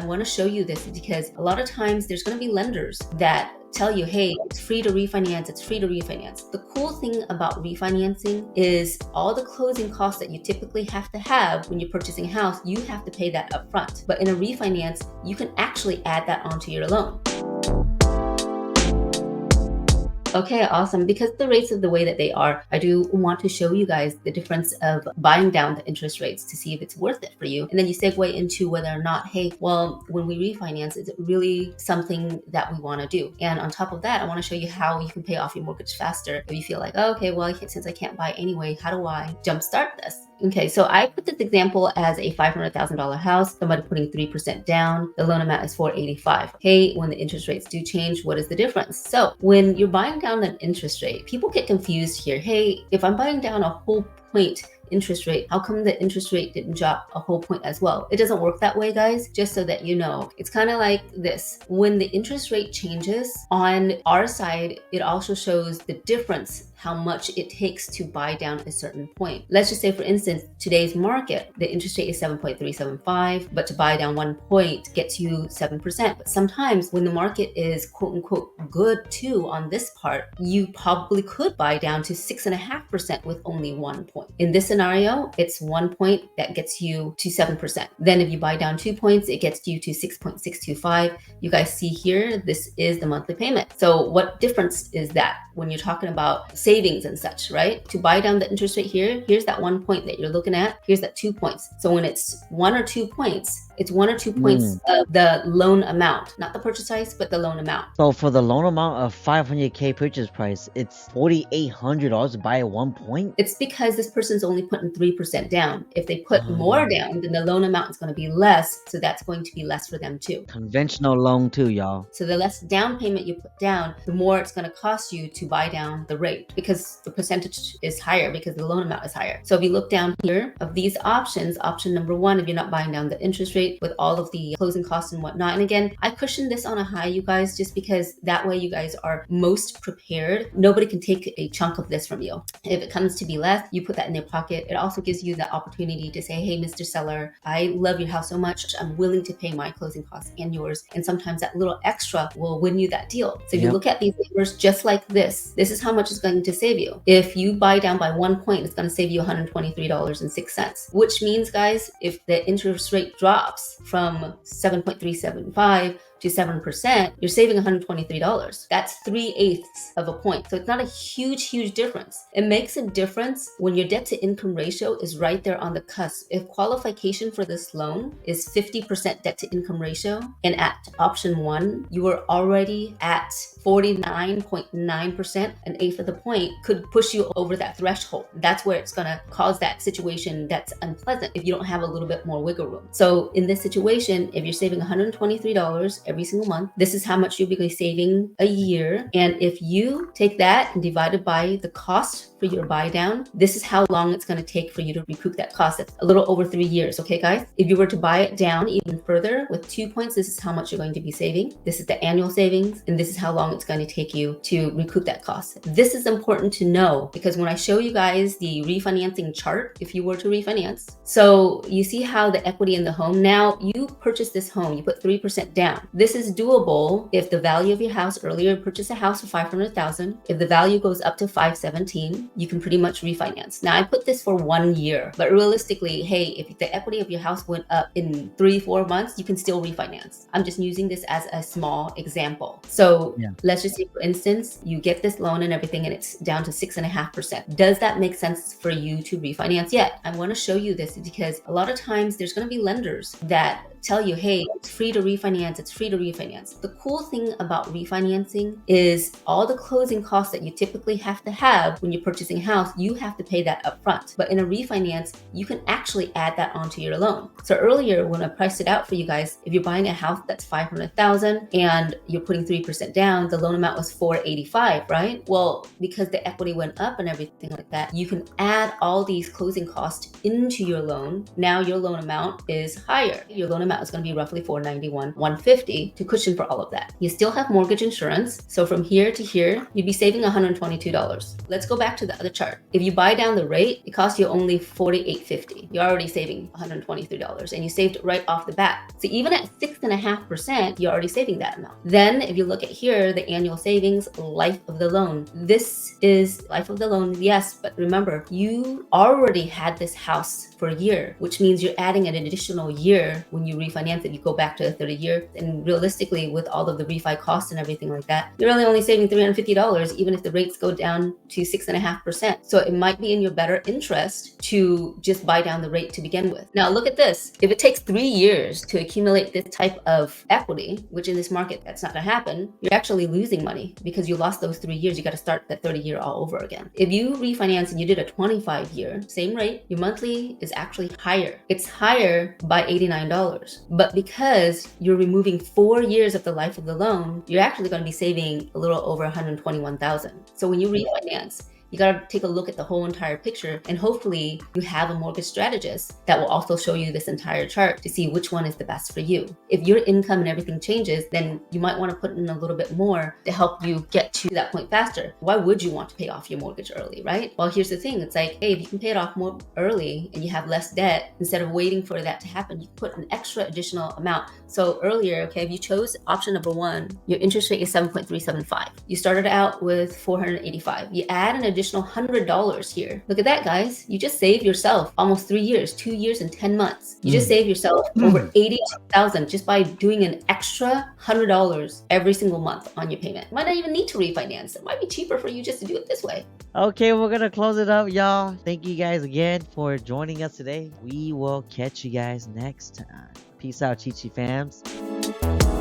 I want to show you this because a lot of times there's going to be lenders that tell you, hey, it's free to refinance, it's free to refinance. The cool thing about refinancing is all the closing costs that you typically have to have when you're purchasing a house, you have to pay that upfront. But in a refinance, you can actually add that onto your loan. Okay, awesome. Because the rates are the way that they are, I do want to show you guys the difference of buying down the interest rates to see if it's worth it for you. And then you segue into whether or not, hey, well, when we refinance, is it really something that we want to do? And on top of that, I want to show you how you can pay off your mortgage faster. If you feel like, oh, okay, well, since I can't buy anyway, how do I jumpstart this? Okay, so I put this example as a $500,000 house, somebody putting 3% down, the loan amount is $485. Hey, when the interest rates do change, what is the difference? So when you're buying down an interest rate, people get confused here. Hey, if I'm buying down a whole point interest rate, how come the interest rate didn't drop a whole point as well? It doesn't work that way, guys, just so that you know. It's kind of like this. When the interest rate changes on our side, it also shows the difference, how much it takes to buy down a certain point. Let's just say, for instance, today's market, the interest rate is 7.375, but to buy down 1 point gets you 7%. But sometimes when the market is quote unquote good too on this part, you probably could buy down to 6.5% with only 1 point. In this scenario, it's 1 point that gets you to 7%. Then if you buy down 2 points, it gets you to 6.625. You guys see here, this is the monthly payment. So what difference is that when you're talking about savings and such, right? To buy down the interest rate here, here's that 1 point that you're looking at, here's that 2 points. So when it's 1 or 2 points, it's 1 or 2 points of the loan amount, not the purchase price, but the loan amount. So for the loan amount of $500K purchase price, it's $4,800 to buy at 1 point? It's because this person's only putting 3% down. If they put more down, then the loan amount is going to be less. So that's going to be less for them too. Conventional loan too, y'all. So the less down payment you put down, the more it's going to cost you to buy down the rate, because the percentage is higher because the loan amount is higher. So if you look down here of these options, option number 1, if you're not buying down the interest rate with all of the closing costs and whatnot. And again, I cushion this on a high, you guys, just because that way you guys are most prepared. Nobody can take a chunk of this from you. If it comes to be less, you put that in their pocket. It also gives you the opportunity to say, hey, Mr. Seller, I love your house so much. I'm willing to pay my closing costs and yours. And sometimes that little extra will win you that deal. So if you look at these numbers just like this is how much it's going to save you. If you buy down by 1 point, it's going to save you $123.06, which means, guys, if the interest rate drops from 7.375 to 7%, you're saving $123. That's 3/8 of a point. So it's not a huge difference. It makes a difference when your debt to income ratio is right there on the cusp. If qualification for this loan is 50% debt to income ratio, and at option 1, you are already at 49.9%, an eighth of the point could push you over that threshold. That's where it's gonna cause that situation that's unpleasant if you don't have a little bit more wiggle room. So in this situation, if you're saving $123 every single month, this is how much you'll be saving a year. And if you take that and divide it by the cost for your buy down, this is how long it's going to take for you to recoup that cost. It's a little over 3 years. Okay, guys, if you were to buy it down even further with 2 points, this is how much you're going to be saving. This is the annual savings, and this is how long it's going to take you to recoup that cost. This is important to know because when I show you guys the refinancing chart, if you were to refinance, so you see how the equity in the home, now you purchase this home, you put 3% down. This is doable if the value of your house, earlier you purchased a house for $500,000. If the value goes up to $517,000, you can pretty much refinance. Now I put this for 1 year, but realistically, hey, if the equity of your house went up in 3-4 months, you can still refinance. I'm just using this as a small example. So let's just say, for instance, you get this loan and everything, and it's down to 6.5%. Does that make sense for you to refinance yet? I want to show you this because a lot of times there's going to be lenders that tell you, hey, it's free to refinance, it's free to refinance. The cool thing about refinancing is all the closing costs that you typically have to have when you're purchasing a house, you have to pay that upfront. But in a refinance, you can actually add that onto your loan. So earlier when I priced it out for you guys, if you're buying a house that's $500,000 and you're putting 3% down, the loan amount was $485,000, right? Well, because the equity went up and everything like that, you can add all these closing costs into your loan. Now your loan amount is higher. Your loan amount amount is going to be roughly $491, $150 to cushion for all of that. You still have mortgage insurance. So from here to here, you'd be saving $122. Let's go back to the other chart. If you buy down the rate, it costs you only $48.50. You're already saving $123 and you saved right off the bat. So even at 6.5%, you're already saving that amount. Then if you look at here, the annual savings, life of the loan. This is life of the loan, yes, but remember, you already had this house for a year, which means you're adding an additional year when you refinance it. You go back to a 30 year, and realistically, with all of the refi costs and everything like that, you're really only saving $350, even if the rates go down to 6.5%. So it might be in your better interest to just buy down the rate to begin with. Now look at this. If it takes 3 years to accumulate this type of equity, which in this market, that's not gonna happen, you're actually losing money because you lost those 3 years. You gotta start that 30 year all over again. If you refinance and you did a 25 year, same rate, your monthly is actually higher. It's higher by $89. But because you're removing 4 years of the life of the loan, you're actually going to be saving a little over $121,000. So when you refinance, you got to take a look at the whole entire picture, and hopefully you have a mortgage strategist that will also show you this entire chart to see which one is the best for you. If your income and everything changes, then you might want to put in a little bit more to help you get to that point faster. Why would you want to pay off your mortgage early, right? Well, here's the thing. It's like, hey, if you can pay it off more early and you have less debt, instead of waiting for that to happen, you put an extra additional amount. So earlier, okay, if you chose option number 1, your interest rate is 7.375. You started out with $485. You add an additional $100 here. Look at that, guys. You just saved yourself almost 3 years, 2 years and 10 months. You just saved yourself over $82,000 just by doing an extra $100 every single month on your payment. You might not even need to refinance. It might be cheaper for you just to do it this way. Okay, we're gonna close it up, y'all. Thank you guys again for joining us today. We will catch you guys next time. Peace out, Chi Chi fams.